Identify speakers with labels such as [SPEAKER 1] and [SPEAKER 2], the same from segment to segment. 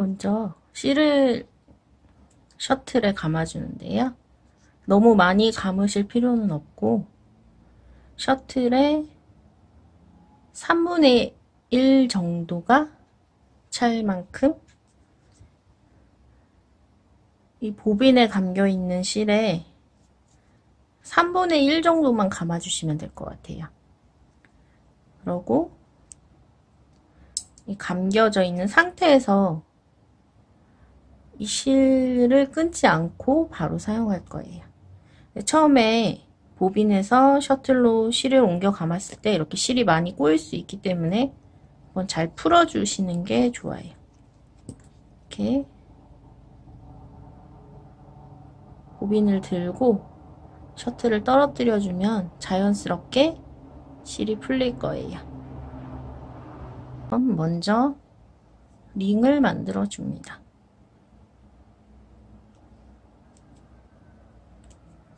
[SPEAKER 1] 먼저 실을 셔틀에 감아주는데요. 너무 많이 감으실 필요는 없고 셔틀의 3분의 1 정도가 찰 만큼 이 보빈에 감겨있는 실에 3분의 1 정도만 감아주시면 될 것 같아요. 그러고 이 감겨져 있는 상태에서 이 실을 끊지 않고 바로 사용할 거예요. 처음에 보빈에서 셔틀로 실을 옮겨 감았을 때 이렇게 실이 많이 꼬일 수 있기 때문에 한번 잘 풀어주시는 게 좋아요. 이렇게 보빈을 들고 셔틀을 떨어뜨려주면 자연스럽게 실이 풀릴 거예요. 그럼 먼저 링을 만들어 줍니다.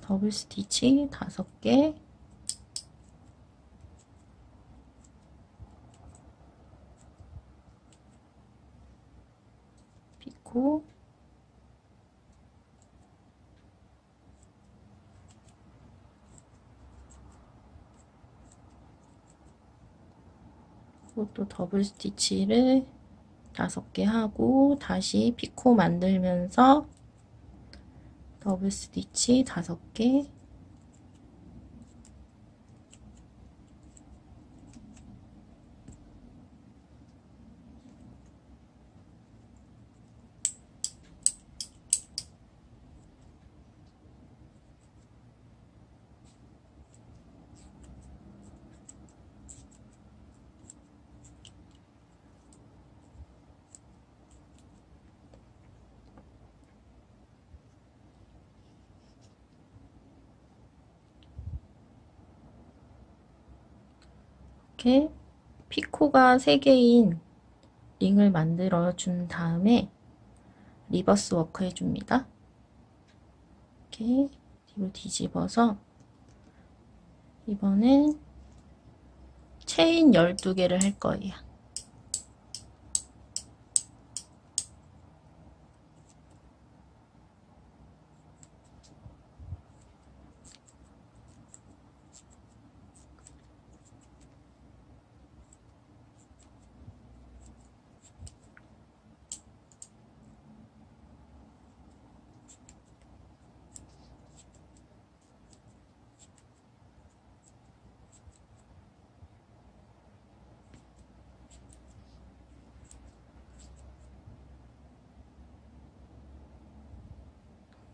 [SPEAKER 1] 더블 스티치 5개, 피코, 또 더블 스티치를 5개 하고 다시 피코 만들면서 더블 스티치 5개, 이렇게 피코가 3개인 링을 만들어 준 다음에 리버스 워크 해줍니다. 이렇게 뒤로 뒤집어서 이번엔 체인 12개를 할 거예요.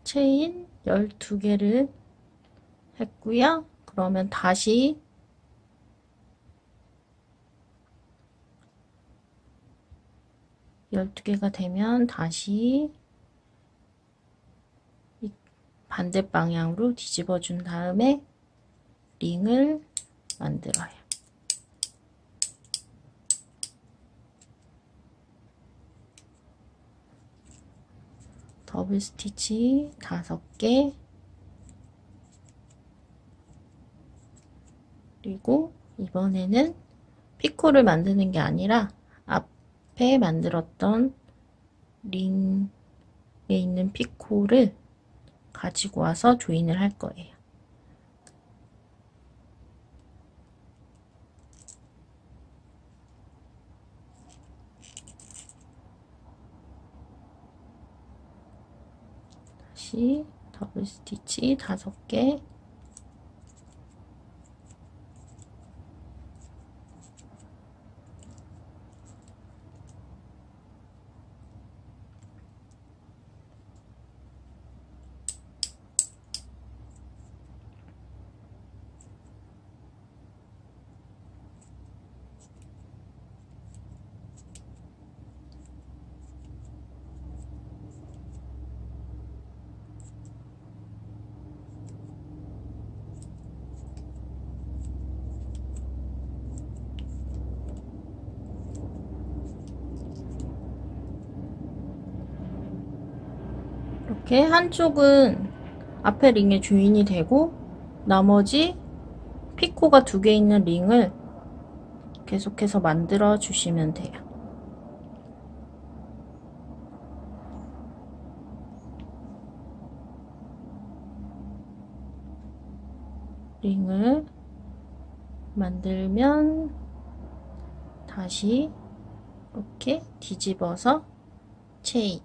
[SPEAKER 1] 체인 12개를 했고요. 그러면 다시 열두 개가 되면 다시 반대 방향으로 뒤집어 준 다음에 링을 만들어요. 더블 스티치 5개, 그리고 이번에는 피코를 만드는 게 아니라 앞에 만들었던 링에 있는 피코를 가지고 와서 조인을 할 거예요. 다시 더블 스티치 5개, 이렇게 한쪽은 앞에 링의 조인이 되고 나머지 피코가 2개 있는 링을 계속해서 만들어 주시면 돼요. 링을 만들면 다시 이렇게 뒤집어서 체인.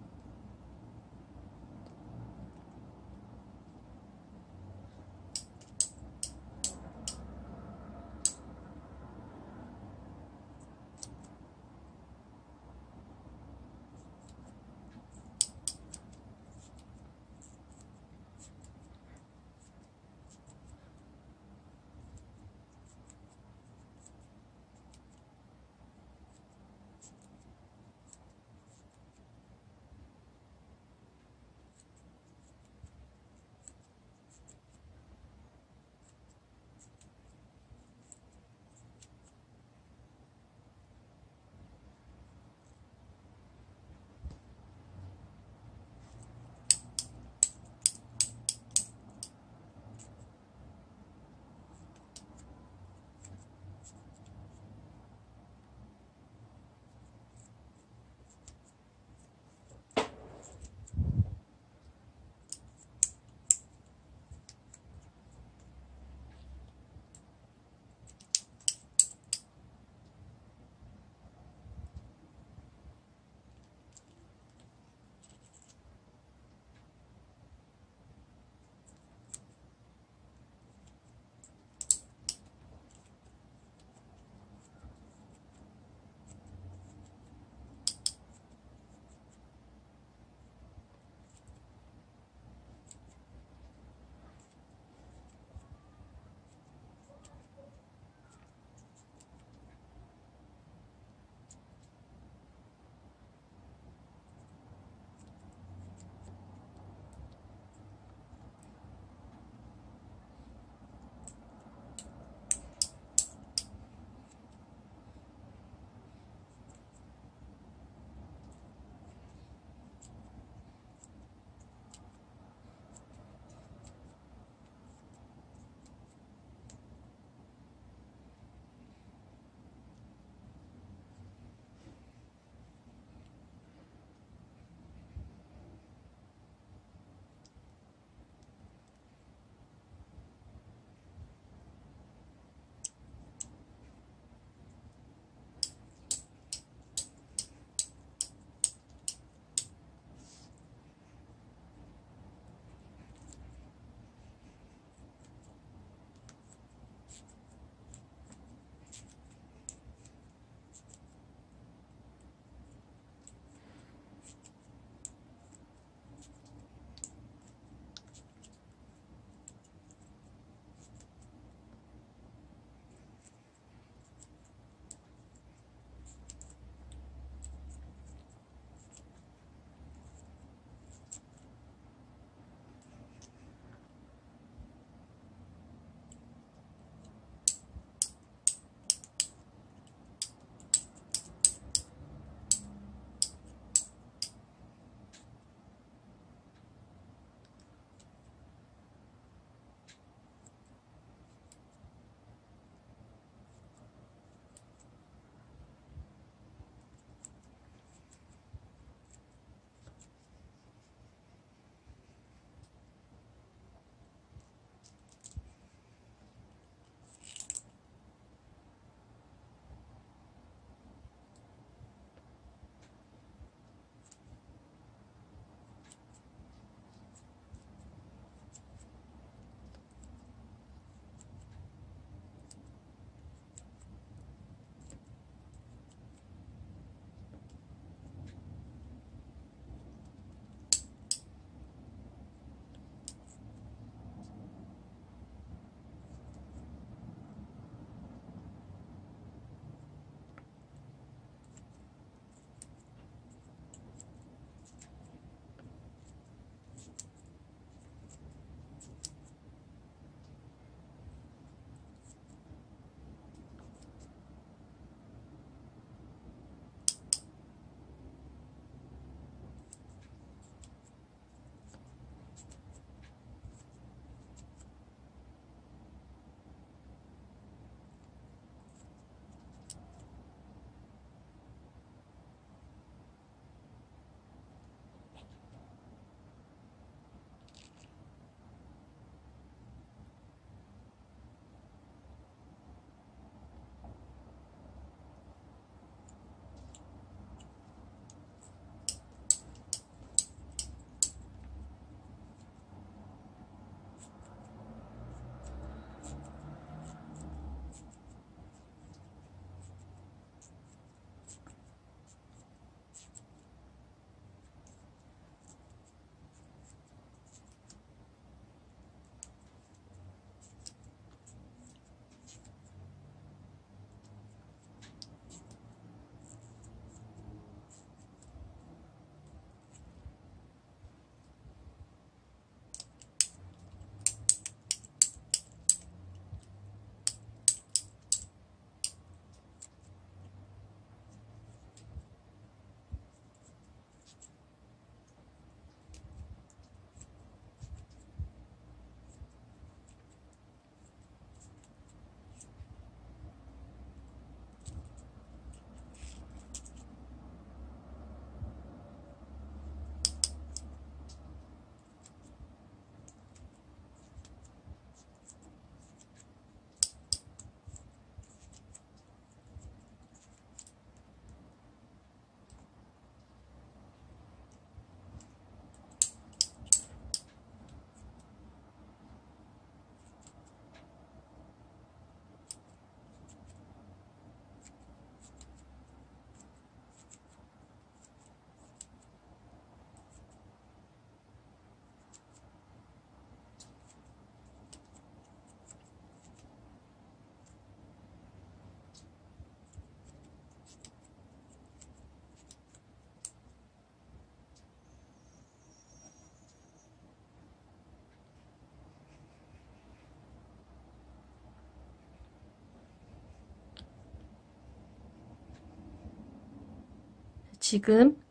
[SPEAKER 1] 지금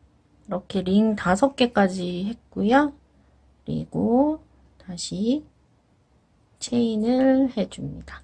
[SPEAKER 1] 이렇게 링 5개까지 했고요. 그리고 다시 체인을 해줍니다.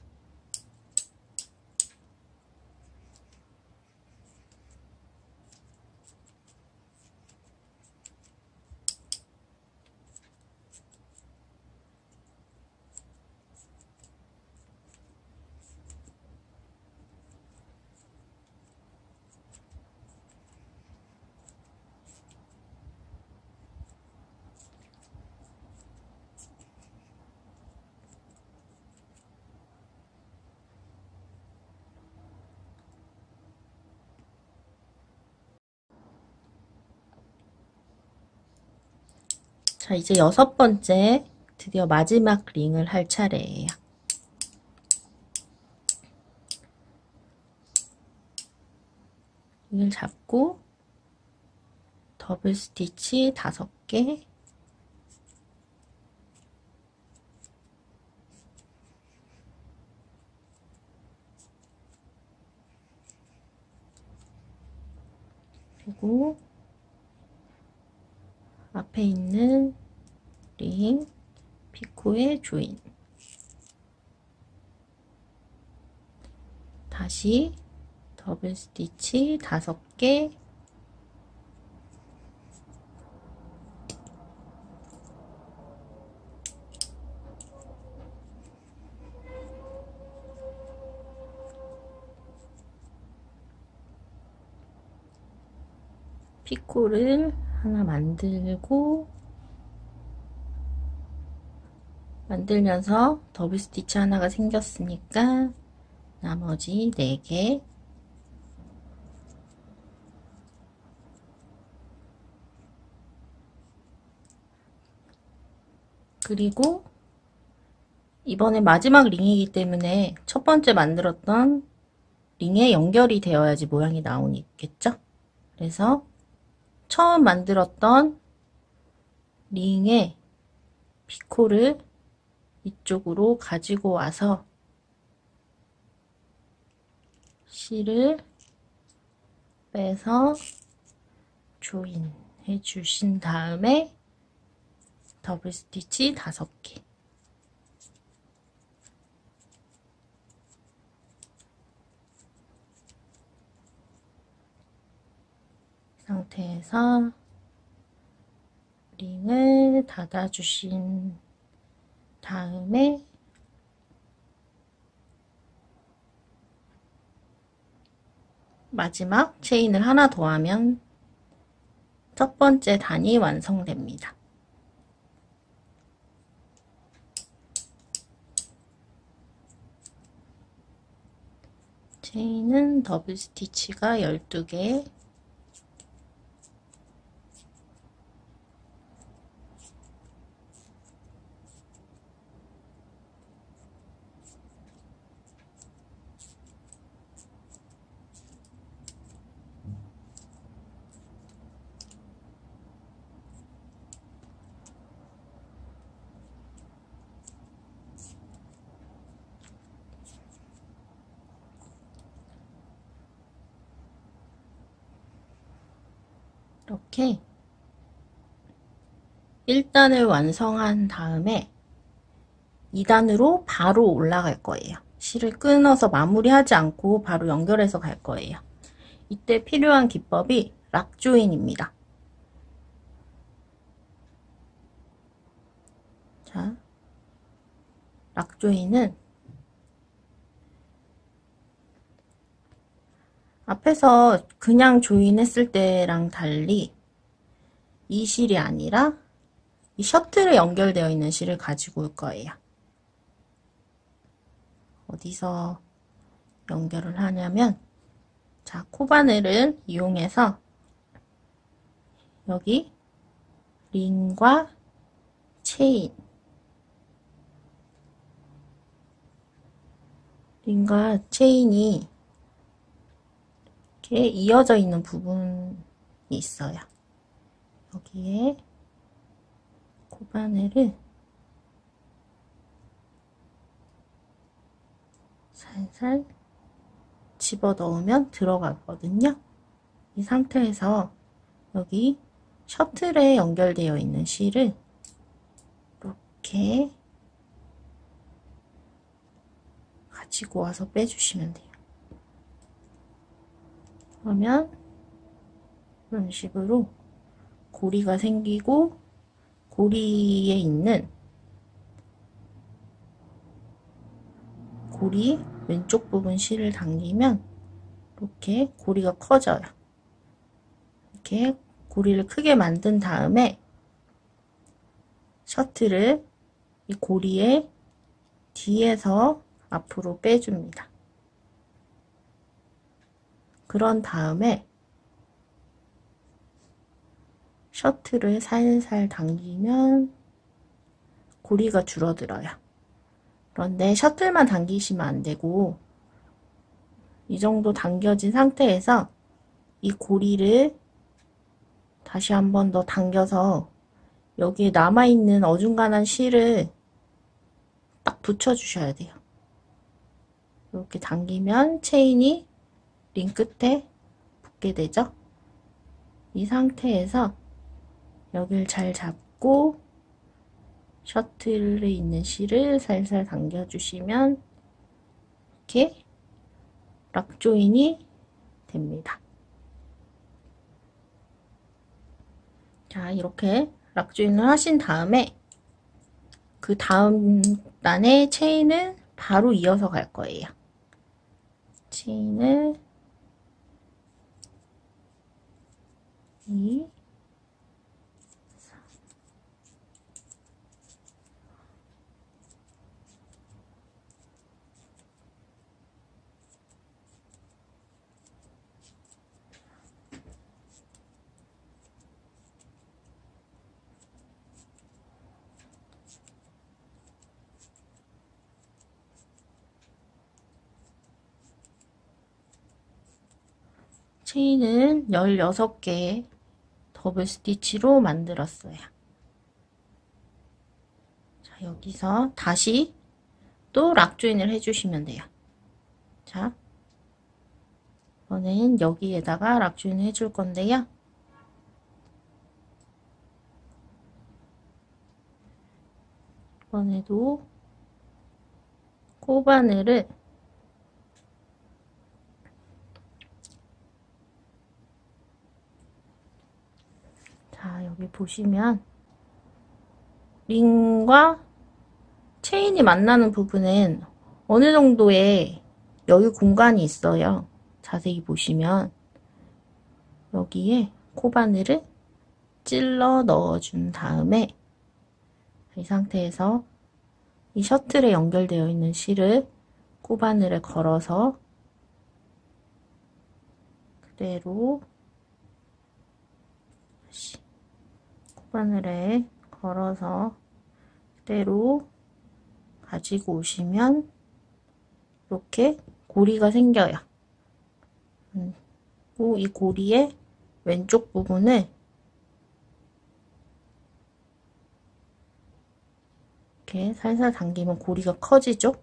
[SPEAKER 1] 자, 이제 6번째, 드디어 마지막 링을 할 차례예요. 링을 잡고 더블 스티치 5개, 그리고 앞에 있는 링 피코의 조인, 다시 더블 스티치 5개, 피코를 하나 만들면서 더블 스티치 하나가 생겼으니까 나머지 4개, 그리고 이번에 마지막 링이기 때문에 첫 번째 만들었던 링에 연결이 되어야지 모양이 나오겠죠? 그래서 처음 만들었던 링에 피코를 이쪽으로 가지고 와서 실을 빼서 조인 해주신 다음에 더블 스티치 5개, 상태에서 링을 닫아주신 다음에 마지막 체인을 하나 더 하면 첫 번째 단이 완성됩니다. 체인은 더블 스티치가 12개, 이렇게 1단을 완성한 다음에 2단으로 바로 올라갈 거예요. 실을 끊어서 마무리하지 않고 바로 연결해서 갈 거예요. 이때 필요한 기법이 락조인입니다. 자, 락조인은 앞에서 그냥 조인했을 때랑 달리 이 실이 아니라 이 셔틀에 연결되어 있는 실을 가지고 올 거예요. 어디서 연결을 하냐면, 자, 코바늘을 이용해서 여기 링과 체인, 링과 체인이 이렇게 이어져 있는 부분이 있어요. 여기에 코바늘을 살살 집어 넣으면 들어가거든요. 이 상태에서 여기 셔틀에 연결되어 있는 실을 이렇게 가지고 와서 빼주시면 돼요. 그러면 이런 식으로 고리가 생기고, 고리에 있는 고리 왼쪽 부분 실을 당기면 이렇게 고리가 커져요. 이렇게 고리를 크게 만든 다음에 셔틀을 이 고리의 뒤에서 앞으로 빼줍니다. 그런 다음에 셔틀을 살살 당기면 고리가 줄어들어요. 그런데 셔틀만 당기시면 안 되고, 이 정도 당겨진 상태에서 이 고리를 다시 한 번 더 당겨서 여기에 남아있는 어중간한 실을 딱 붙여주셔야 돼요. 이렇게 당기면 체인이 링 끝에 붙게 되죠. 이 상태에서 여기를 잘 잡고 셔틀에 있는 실을 살살 당겨주시면 이렇게 락 조인이 됩니다. 자, 이렇게 락 조인을 하신 다음에 그 다음 단에 체인을 바로 이어서 갈 거예요. 체인을 2, 체인은 16개 더블 스티치로 만들었어요. 자, 여기서 다시 또 락 조인을 해주시면 돼요. 자, 이번엔 여기에다가 락 조인을 해줄 건데요. 이번에도 코바늘을 자, 여기 보시면 링과 체인이 만나는 부분은 어느 정도의 여유 공간이 있어요. 자세히 보시면 여기에 코바늘을 찔러 넣어준 다음에 이 상태에서 이 셔틀에 연결되어 있는 실을 코바늘에 걸어서 그대로 다시 코바늘에 걸어서 그대로 가지고 오시면 이렇게 고리가 생겨요. 그리고 이 고리의 왼쪽 부분을 이렇게 살살 당기면 고리가 커지죠?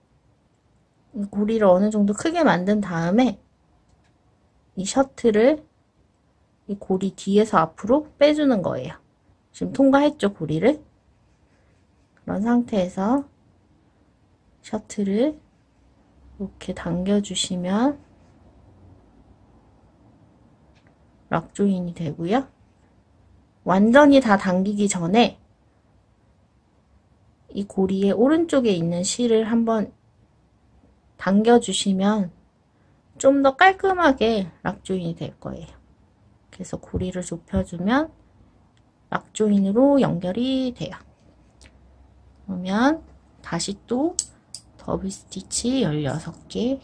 [SPEAKER 1] 이 고리를 어느 정도 크게 만든 다음에 이 셔틀을 이 고리 뒤에서 앞으로 빼주는 거예요. 지금 통과했죠, 고리를? 그런 상태에서 셔틀을 이렇게 당겨주시면 락 조인이 되고요. 완전히 다 당기기 전에 이 고리의 오른쪽에 있는 실을 한번 당겨주시면 좀 더 깔끔하게 락 조인이 될 거예요. 그래서 고리를 좁혀주면 락 조인으로 연결이 돼요. 그러면 다시 또 더블 스티치 16개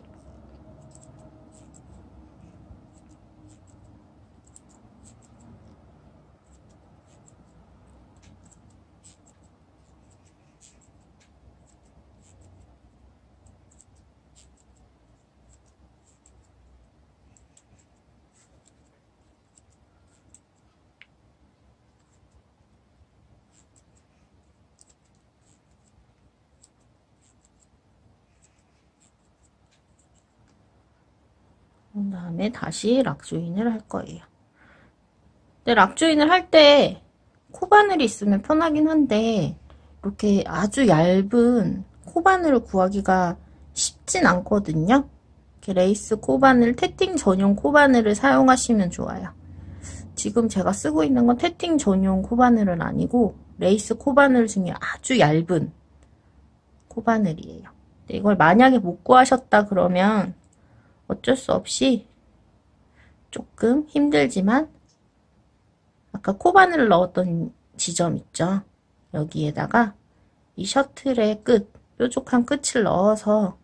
[SPEAKER 1] 그 다음에 다시 락 조인을 할 거예요. 근데 락조인을 할 때 코바늘이 있으면 편하긴 한데 이렇게 아주 얇은 코바늘을 구하기가 쉽진 않거든요. 이렇게 레이스 코바늘, 태팅 전용 코바늘을 사용하시면 좋아요. 지금 제가 쓰고 있는 건 태팅 전용 코바늘은 아니고 레이스 코바늘 중에 아주 얇은 코바늘이에요. 근데 이걸 만약에 못 구하셨다 그러면 어쩔 수 없이 조금 힘들지만 아까 코바늘을 넣었던 지점 있죠? 여기에다가 이 셔틀의 끝, 뾰족한 끝을 넣어서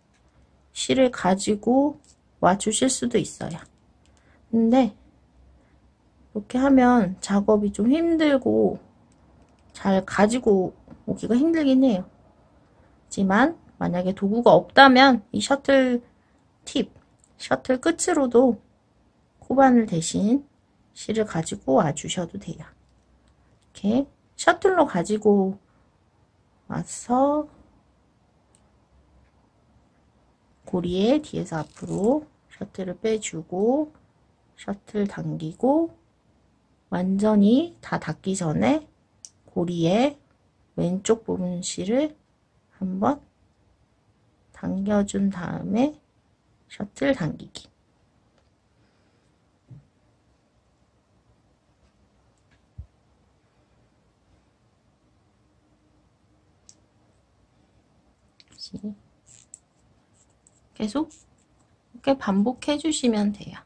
[SPEAKER 1] 실을 가지고 와 주실 수도 있어요. 근데 이렇게 하면 작업이 좀 힘들고 잘 가지고 오기가 힘들긴 해요. 하지만 만약에 도구가 없다면 이 셔틀 팁, 셔틀 끝으로도 코바늘 대신 실을 가지고 와주셔도 돼요. 이렇게 셔틀로 가지고 와서 고리에 뒤에서 앞으로 셔틀을 빼주고 셔틀 당기고 완전히 다 닿기 전에 고리에 왼쪽 부분 실을 한번 당겨준 다음에 셔틀 당기기. 계속 이렇게 반복해 주시면 돼요.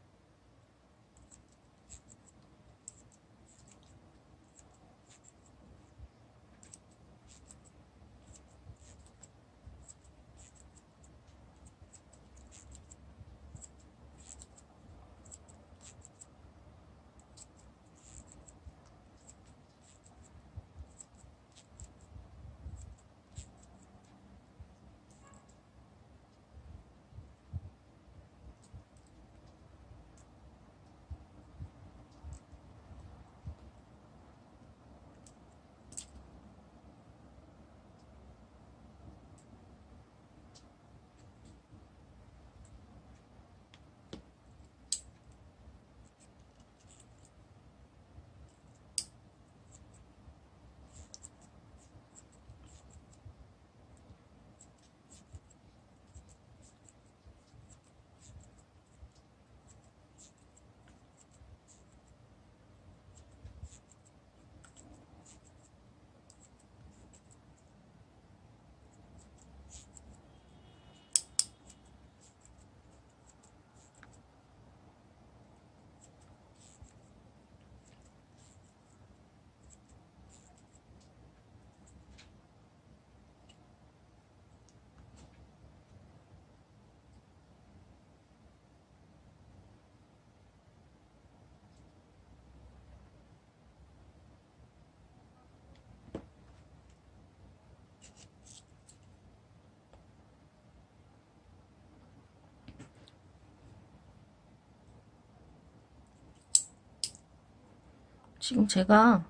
[SPEAKER 1] 지금 제가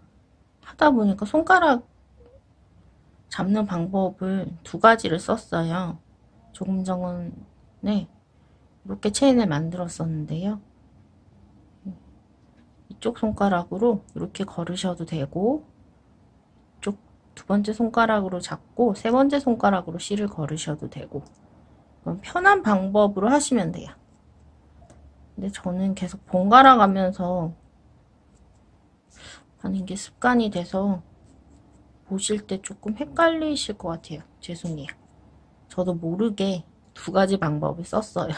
[SPEAKER 1] 하다 보니까 손가락 잡는 방법을 두 가지를 썼어요. 조금 전에 이렇게 체인을 만들었었는데요. 이쪽 손가락으로 이렇게 걸으셔도 되고 이쪽 두 번째 손가락으로 잡고 세 번째 손가락으로 실을 걸으셔도 되고 편한 방법으로 하시면 돼요. 근데 저는 계속 번갈아 가면서 하는 게 습관이 돼서 보실 때 조금 헷갈리실 것 같아요. 죄송해요. 저도 모르게 두 가지 방법을 썼어요.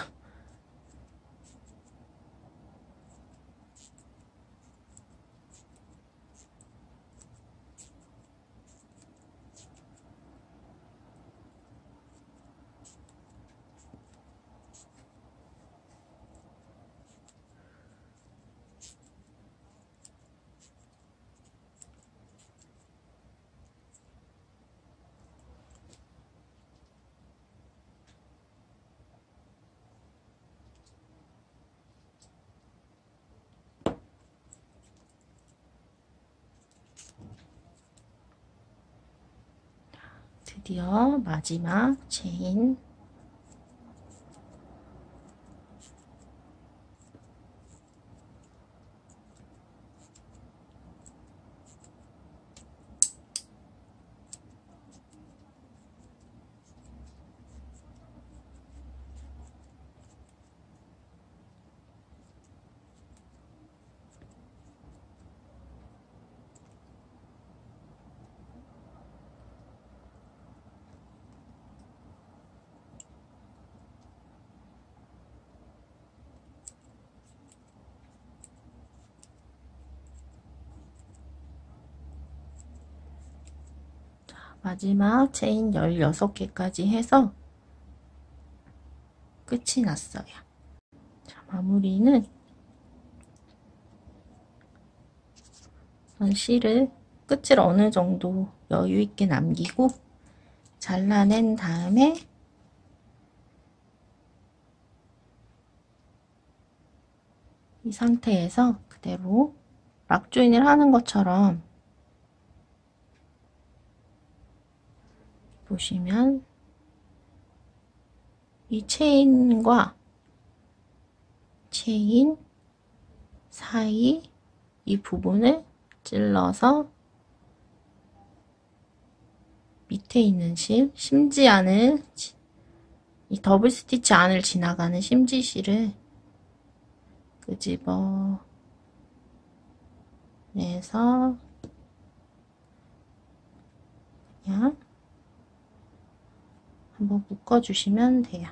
[SPEAKER 1] 드디어 마지막 체인. 마지막 체인 16개까지 해서 끝이 났어요. 자, 마무리는 실을 끝을 어느 정도 여유 있게 남기고 잘라낸 다음에 이 상태에서 그대로 락 조인을 하는 것처럼 보시면 이 체인과 체인 사이 이 부분을 찔러서 밑에 있는 심지 안을, 이 더블 스티치 안을 지나가는 심지실을 끄집어 내서 그냥 한번 묶어주시면 돼요.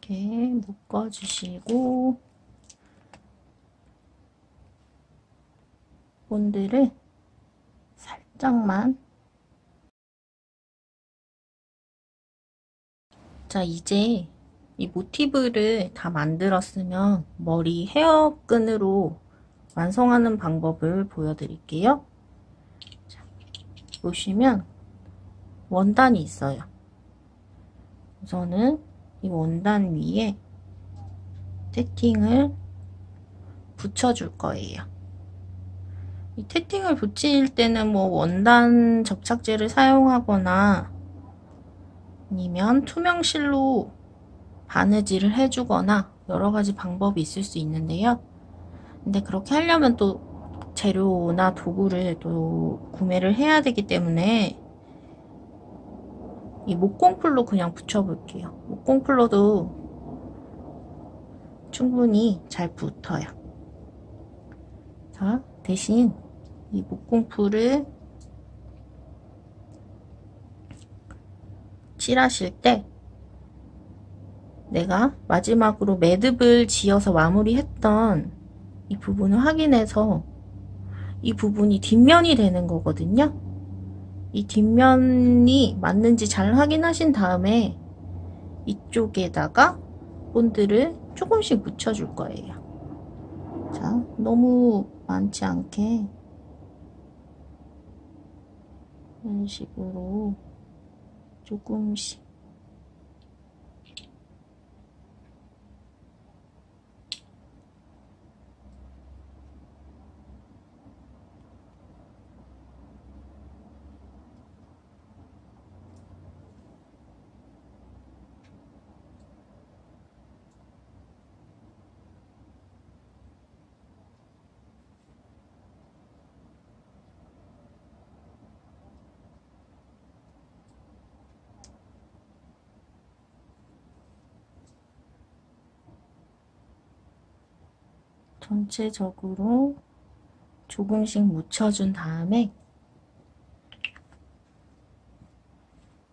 [SPEAKER 1] 이렇게 묶어주시고 본드를 살짝만. 자, 이제 이 모티브를 다 만들었으면 머리 헤어끈으로 완성하는 방법을 보여드릴게요. 자, 보시면 원단이 있어요. 우선은 이 원단 위에 테팅을 붙여줄 거예요. 이 테팅을 붙일 때는 뭐 원단 접착제를 사용하거나 아니면 투명실로 바느질을 해주거나 여러가지 방법이 있을 수 있는데요. 근데 그렇게 하려면 또 재료나 도구를 또 구매를 해야 되기 때문에 이 목공풀로 그냥 붙여볼게요. 목공풀로도 충분히 잘 붙어요. 자, 대신 이 목공풀을 칠하실 때 내가 마지막으로 매듭을 지어서 마무리했던 이 부분을 확인해서 이 부분이 뒷면이 되는 거거든요. 이 뒷면이 맞는지 잘 확인하신 다음에 이쪽에다가 본드를 조금씩 묻혀줄 거예요. 자, 너무 많지 않게 이런 식으로 조금씩. 전체적으로 조금씩 묻혀준 다음에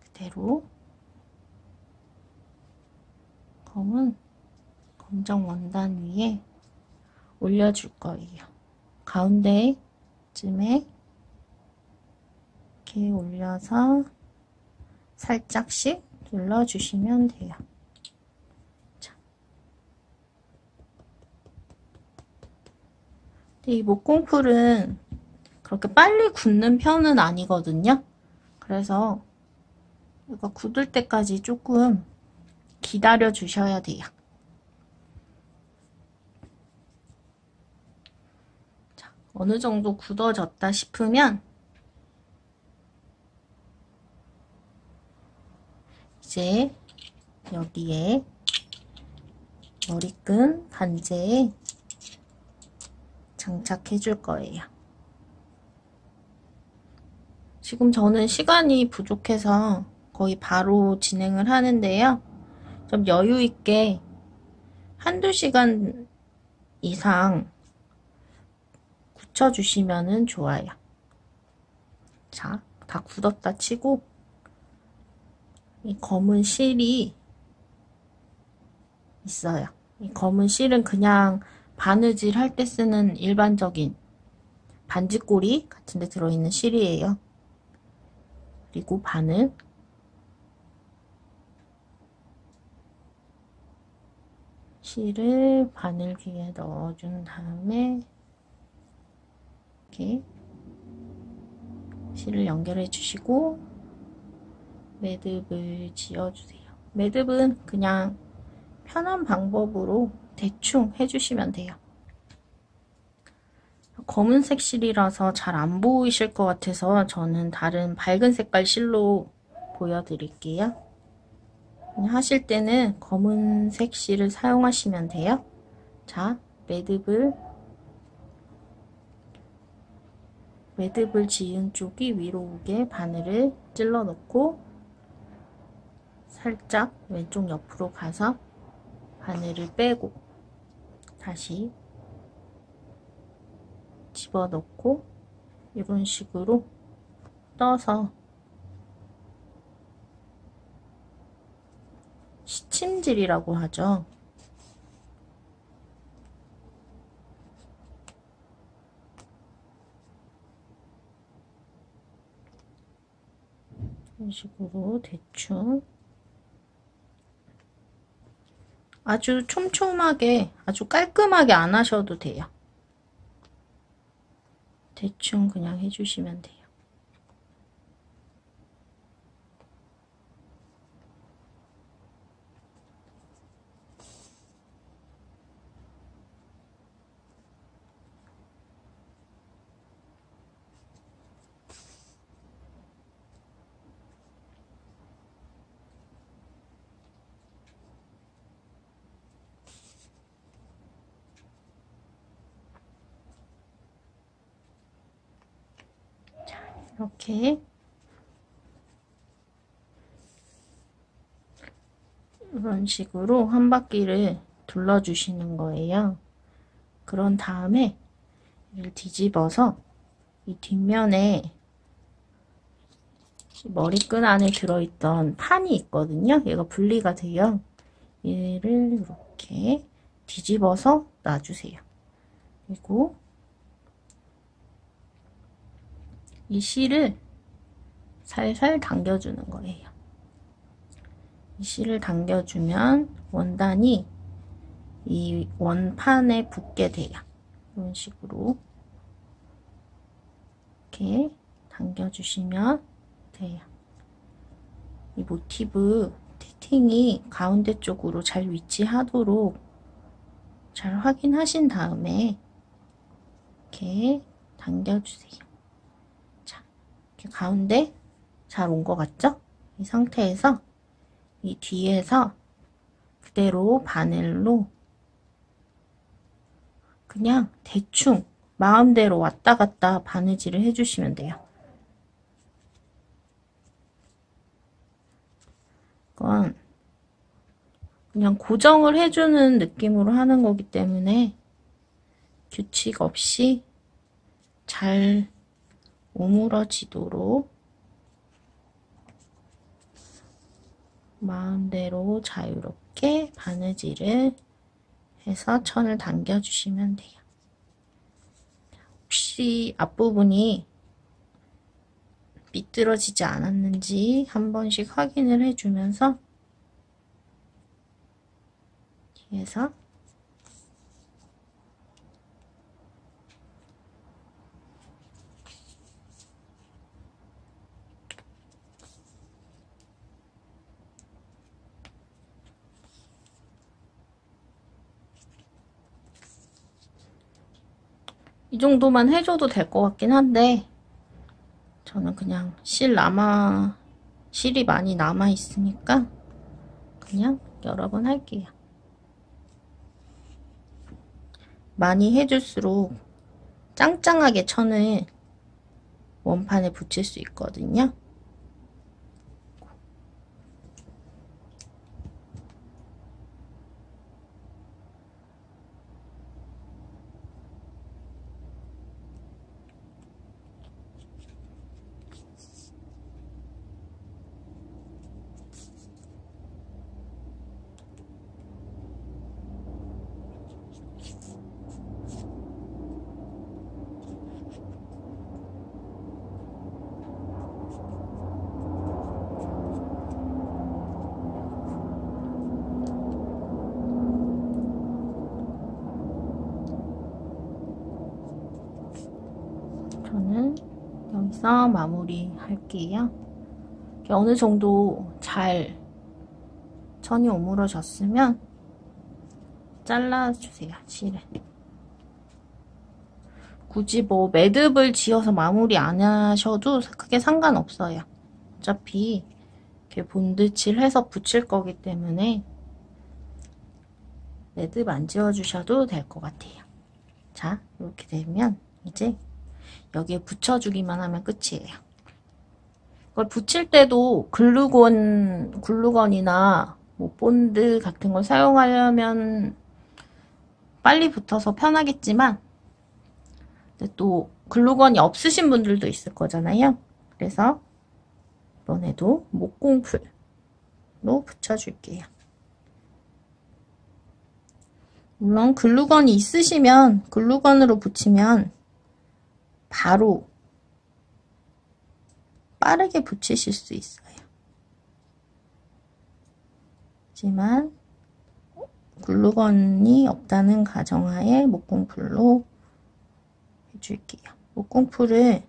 [SPEAKER 1] 그대로 검정 원단 위에 올려줄 거예요. 가운데쯤에 이렇게 올려서 살짝씩 눌러주시면 돼요. 이 목공풀은 그렇게 빨리 굳는 편은 아니거든요. 그래서 이거 굳을 때까지 조금 기다려 주셔야 돼요. 자, 어느 정도 굳어졌다 싶으면 이제 여기에 머리끈 반지에 장착해 줄 거예요. 지금 저는 시간이 부족해서 거의 바로 진행을 하는데요. 좀 여유 있게 한두 시간 이상 붙여주시면 좋아요. 자, 다 굳었다 치고 이 검은 실이 있어요. 이 검은 실은 그냥 바느질 할 때 쓰는 일반적인 반지꼬리 같은 데 들어있는 실이에요. 그리고 바늘, 실을 바늘귀에 넣어준 다음에 이렇게 실을 연결해 주시고 매듭을 지어주세요. 매듭은 그냥 편한 방법으로 대충 해주시면 돼요. 검은색 실이라서 잘 안 보이실 것 같아서 저는 다른 밝은 색깔 실로 보여드릴게요. 하실 때는 검은색 실을 사용하시면 돼요. 자, 매듭을 지은 쪽이 위로 오게 바늘을 찔러 넣고 살짝 왼쪽 옆으로 가서 바늘을 빼고 다시 집어넣고 이런 식으로 떠서 시침질이라고 하죠. 이런 식으로 대충 아주 촘촘하게 아주 깔끔하게 안 하셔도 돼요. 대충 그냥 해주시면 돼요. 이렇게 이런 식으로 한 바퀴를 둘러주시는 거예요. 그런 다음에 이를 뒤집어서 이 뒷면에 머리끈 안에 들어있던 판이 있거든요. 얘가 분리가 돼요. 얘를 이렇게 뒤집어서 놔주세요. 그리고 이 실을 살살 당겨주는 거예요. 이 실을 당겨주면 원단이 이 원판에 붙게 돼요. 이런 식으로 이렇게 당겨주시면 돼요. 이 모티브 티팅이 가운데 쪽으로 잘 위치하도록 잘 확인하신 다음에 이렇게 당겨주세요. 자, 이렇게 가운데 잘 온 것 같죠? 이 상태에서 이 뒤에서 그대로 바늘로 그냥 대충 마음대로 왔다 갔다 바느질을 해주시면 돼요. 이건 그냥 고정을 해주는 느낌으로 하는 거기 때문에 규칙 없이 잘 오므러지도록 마음대로 자유롭게 바느질을 해서 천을 당겨주시면 돼요. 혹시 앞부분이 미끄러지지 않았는지 한 번씩 확인을 해주면서 뒤에서 이 정도만 해줘도 될 것 같긴 한데 저는 그냥 실이 많이 남아 있으니까 그냥 여러 번 할게요. 많이 해줄수록 짱짱하게 천을 원판에 붙일 수 있거든요. 해서 마무리 할게요. 어느 정도 잘 천이 오므러졌으면 잘라주세요, 실을. 굳이 뭐 매듭을 지어서 마무리 안 하셔도 크게 상관없어요. 어차피 이렇게 본드칠 해서 붙일 거기 때문에 매듭 안 지어주셔도 될 것 같아요. 자, 이렇게 되면 이제 여기에 붙여주기만 하면 끝이에요. 이걸 붙일 때도 글루건이나 뭐 본드 같은 걸 사용하려면 빨리 붙어서 편하겠지만, 근데 또 글루건이 없으신 분들도 있을 거잖아요. 그래서 이번에도 목공풀로 붙여줄게요. 물론 글루건이 있으시면 글루건으로 붙이면 바로 빠르게 붙이실 수 있어요. 하지만 글루건이 없다는 가정하에 목공풀로 해줄게요. 목공풀을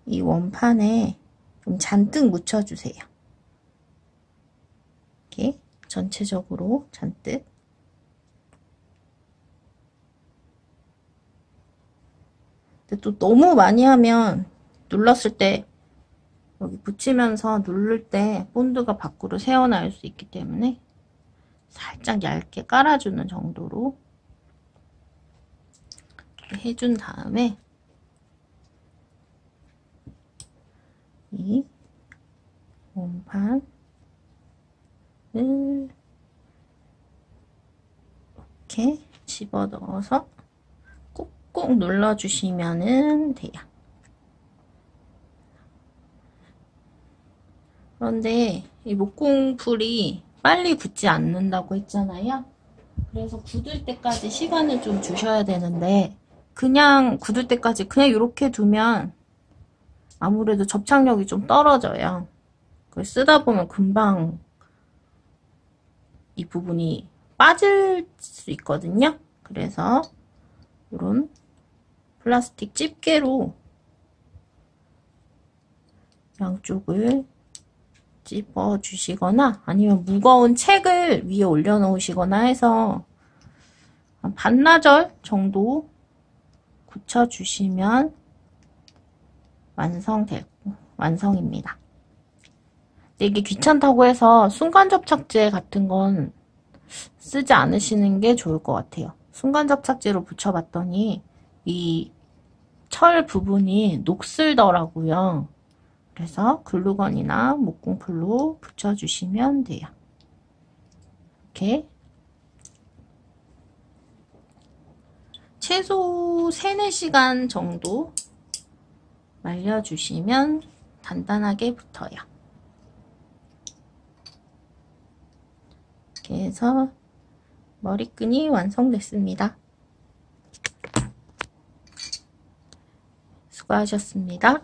[SPEAKER 1] 이 원판에 좀 잔뜩 묻혀주세요. 이렇게 전체적으로 잔뜩. 근데 또 너무 많이 하면 눌렀을 때 여기 붙이면서 누를 때 본드가 밖으로 새어나올 수 있기 때문에 살짝 얇게 깔아주는 정도로 해준 다음에 이 원판을 이렇게 집어넣어서 꾹꾹 눌러주시면 돼요. 그런데 이 목공풀이 빨리 굳지 않는다고 했잖아요. 그래서 굳을 때까지 시간을 좀 주셔야 되는데 그냥 굳을 때까지 그냥 이렇게 두면 아무래도 접착력이 좀 떨어져요. 그걸 쓰다 보면 금방 이 부분이 빠질 수 있거든요. 그래서 이런 플라스틱 집게로 양쪽을 찝어 주시거나 아니면 무거운 책을 위에 올려 놓으시거나 해서 한 반나절 정도 굳혀 주시면 완성입니다. 근데 이게 귀찮다고 해서 순간 접착제 같은 건 쓰지 않으시는 게 좋을 것 같아요. 순간 접착제로 붙여봤더니 이 철 부분이 녹슬더라고요. 그래서 글루건이나 목공풀로 붙여주시면 돼요. 이렇게 최소 3-4시간 정도 말려주시면 단단하게 붙어요. 이렇게 해서 머리끈이 완성됐습니다. 수고하셨습니다.